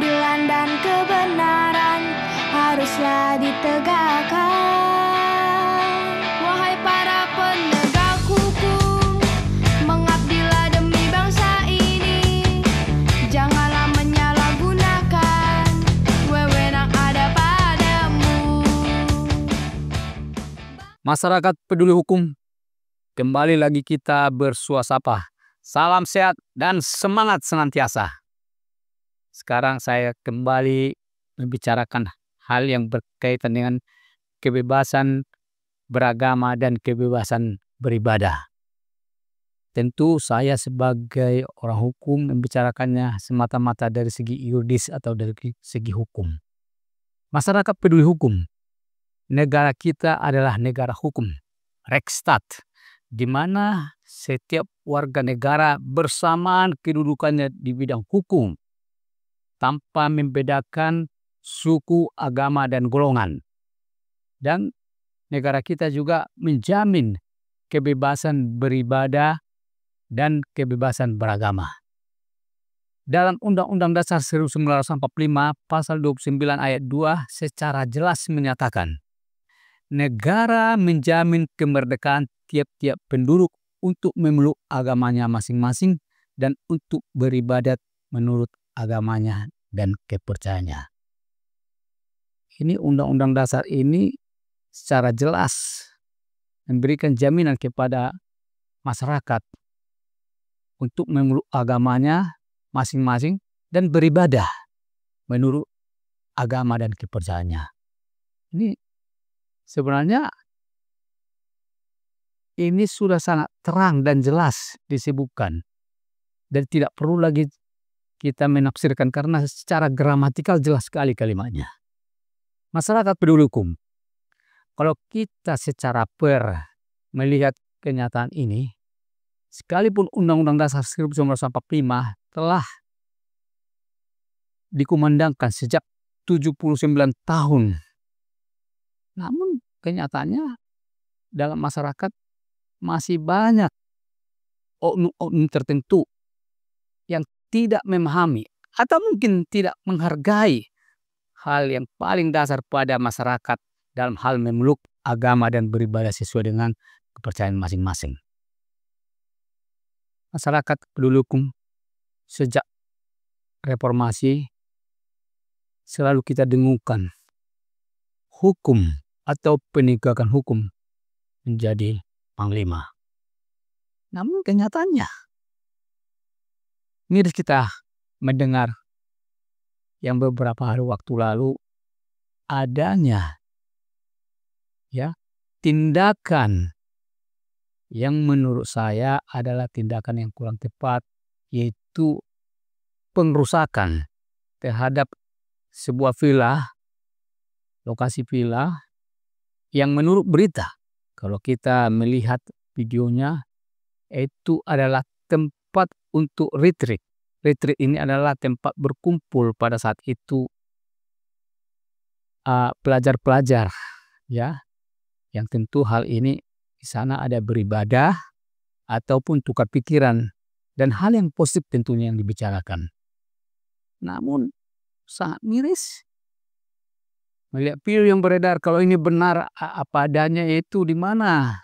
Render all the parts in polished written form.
keadilan dan kebenaran haruslah ditegakkan. Wahai para penegak hukum, mengabdilah demi bangsa ini. Janganlah menyalahgunakan wewenang ada padamu. Masyarakat peduli hukum, kembali lagi kita bersuasapa. Salam sehat dan semangat senantiasa. Sekarang saya kembali membicarakan hal yang berkaitan dengan kebebasan beragama dan kebebasan beribadah. Tentu saya sebagai orang hukum membicarakannya semata-mata dari segi yuridis atau dari segi hukum. Masyarakat peduli hukum. Negara kita adalah negara hukum, Rechtsstaat, di mana setiap warga negara bersamaan kedudukannya di bidang hukum tanpa membedakan suku, agama, dan golongan. Dan negara kita juga menjamin kebebasan beribadah dan kebebasan beragama. Dalam Undang-Undang Dasar 1945 pasal 29 ayat 2 secara jelas menyatakan negara menjamin kemerdekaan tiap-tiap penduduk untuk memeluk agamanya masing-masing dan untuk beribadat menurut agamanya dan kepercayaannya. Ini Undang-Undang Dasar ini secara jelas memberikan jaminan kepada masyarakat untuk memeluk agamanya masing-masing dan beribadah menurut agama dan kepercayaannya. Ini sebenarnya ini sudah sangat terang dan jelas disebutkan dan tidak perlu lagi kita menafsirkan karena secara gramatikal jelas sekali kalimatnya. Masyarakat peduli hukum. Kalau kita secara melihat kenyataan ini, sekalipun Undang-Undang Dasar 1945 telah dikumandangkan sejak 79 tahun, namun kenyataannya dalam masyarakat masih banyak oknum-oknum tertentu yang tidak memahami atau mungkin tidak menghargai hal yang paling dasar pada masyarakat dalam hal memeluk agama dan beribadah sesuai dengan kepercayaan masing-masing. Masyarakat peduli hukum sejak reformasi selalu kita dengungkan hukum atau penegakan hukum menjadi panglima. Namun kenyataannya miris kita mendengar yang beberapa hari waktu lalu adanya tindakan yang menurut saya adalah tindakan yang kurang tepat, yaitu pengerusakan terhadap sebuah villa, lokasi villa yang menurut berita, kalau kita melihat videonya, itu adalah tempat untuk retreat. Retreat ini adalah tempat berkumpul pada saat itu pelajar-pelajar, yang tentu hal ini di sana ada beribadah ataupun tukar pikiran dan hal yang positif tentunya yang dibicarakan. Namun sangat miris melihat video yang beredar, kalau ini benar apa adanya, yaitu di mana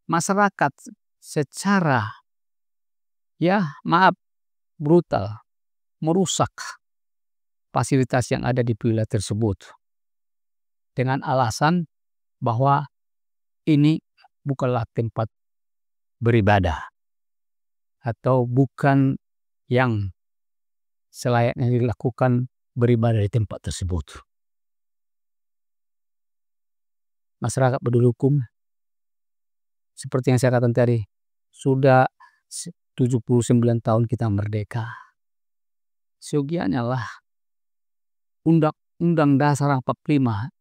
masyarakat secara brutal merusak fasilitas yang ada di villa tersebut dengan alasan bahwa ini bukanlah tempat beribadah atau bukan yang selayaknya dilakukan beribadah di tempat tersebut. Masyarakat peduli hukum, seperti yang saya katakan tadi, sudah 79 tahun kita merdeka. Seyogianya lah Undang-Undang Dasar 45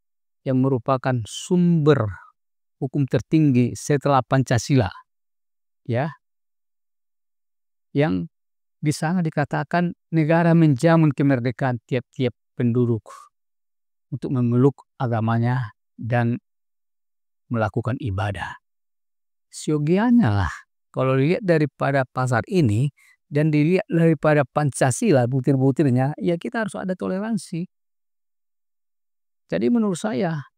yang merupakan sumber hukum tertinggi setelah Pancasila, yang di sana dikatakan negara menjamin kemerdekaan tiap-tiap penduduk untuk memeluk agamanya dan melakukan ibadah. Seyogianya lah kalau lihat daripada pasal ini dan dilihat daripada Pancasila butir-butirnya, ya kita harus ada toleransi. Jadi menurut saya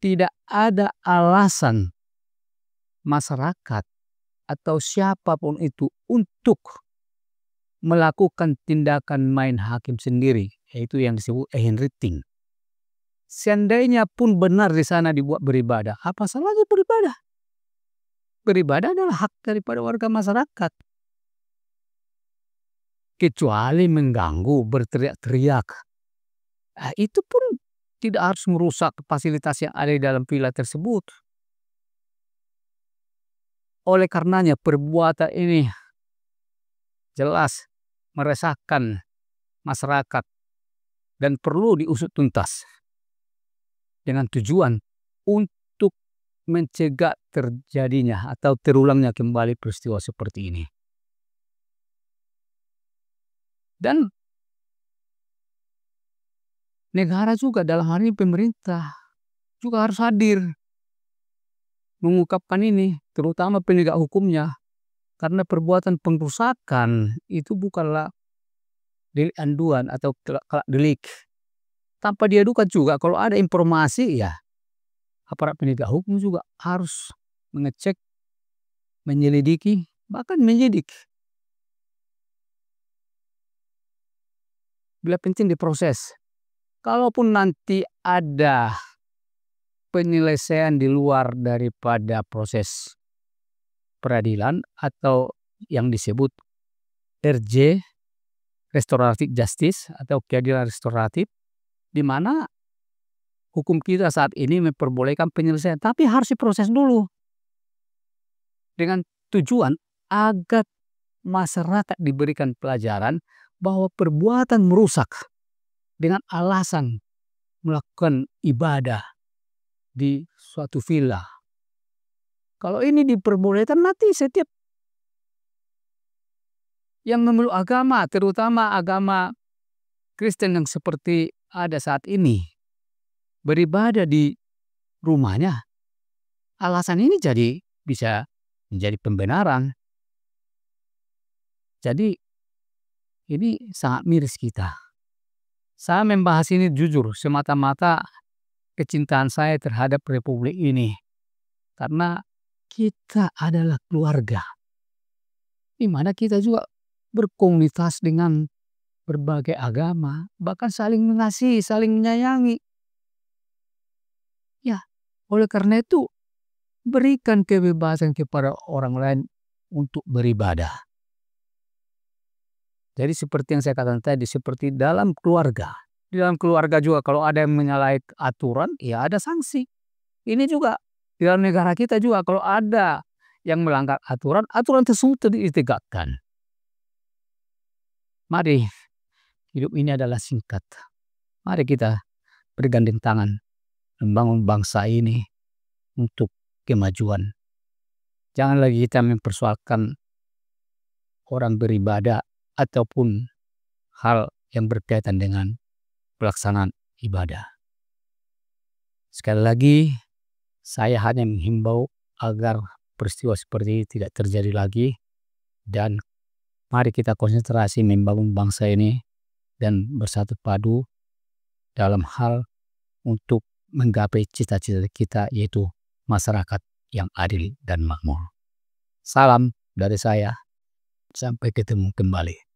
tidak ada alasan masyarakat atau siapapun itu untuk melakukan tindakan main hakim sendiri, yaitu yang disebut Ehrenretting. Seandainya pun benar di sana dibuat beribadah, apa salahnya beribadah? Beribadah adalah hak daripada warga masyarakat. Kecuali mengganggu, berteriak-teriak. Itu pun tidak harus merusak fasilitas yang ada di dalam villa tersebut. Oleh karenanya perbuatan ini jelas meresahkan masyarakat dan perlu diusut tuntas dengan tujuan untuk mencegah terjadinya atau terulangnya kembali peristiwa seperti ini. Dan negara juga dalam hal ini pemerintah juga harus hadir mengungkapkan ini, terutama penegak hukumnya, karena perbuatan pengrusakan itu bukanlah delik aduan atau delik. Tanpa diadukan juga kalau ada informasi, ya aparat penegak hukum juga harus mengecek, menyelidiki, bahkan menyidik. Bila penting diproses. Kalaupun nanti ada penyelesaian di luar daripada proses peradilan atau yang disebut RJ, Restoratif Justice atau keadilan restoratif, di mana hukum kita saat ini memperbolehkan penyelesaian, tapi harus diproses dulu dengan tujuan agar masyarakat diberikan pelajaran bahwa perbuatan merusak dengan alasan melakukan ibadah di suatu villa, kalau ini diperbolehkan, nanti setiap yang memeluk agama, terutama agama Kristen yang seperti ada saat ini, beribadah di rumahnya, alasan ini jadi bisa menjadi pembenaran. Jadi ini sangat miris kita. Saya membahas ini jujur semata-mata kecintaan saya terhadap republik ini, karena kita adalah keluarga, di mana kita juga berkomunitas dengan berbagai agama, bahkan saling mengasihi, saling menyayangi. Ya, oleh karena itu berikan kebebasan kepada orang lain untuk beribadah. Jadi seperti yang saya katakan tadi, seperti dalam keluarga. Di dalam keluarga juga kalau ada yang menyalahi aturan, ya ada sanksi. Ini juga di dalam negara kita juga kalau ada yang melanggar aturan, aturan tersebut ditegakkan. Mari, hidup ini adalah singkat. Mari kita bergandeng tangan membangun bangsa ini untuk kemajuan. Jangan lagi kita mempersoalkan orang beribadah ataupun hal yang berkaitan dengan pelaksanaan ibadah. Sekali lagi, saya hanya menghimbau agar peristiwa seperti ini tidak terjadi lagi, dan mari kita konsentrasi membangun bangsa ini dan bersatu padu dalam hal untuk menggapai cita-cita kita, yaitu masyarakat yang adil dan makmur. Salam dari saya, sampai ketemu kembali.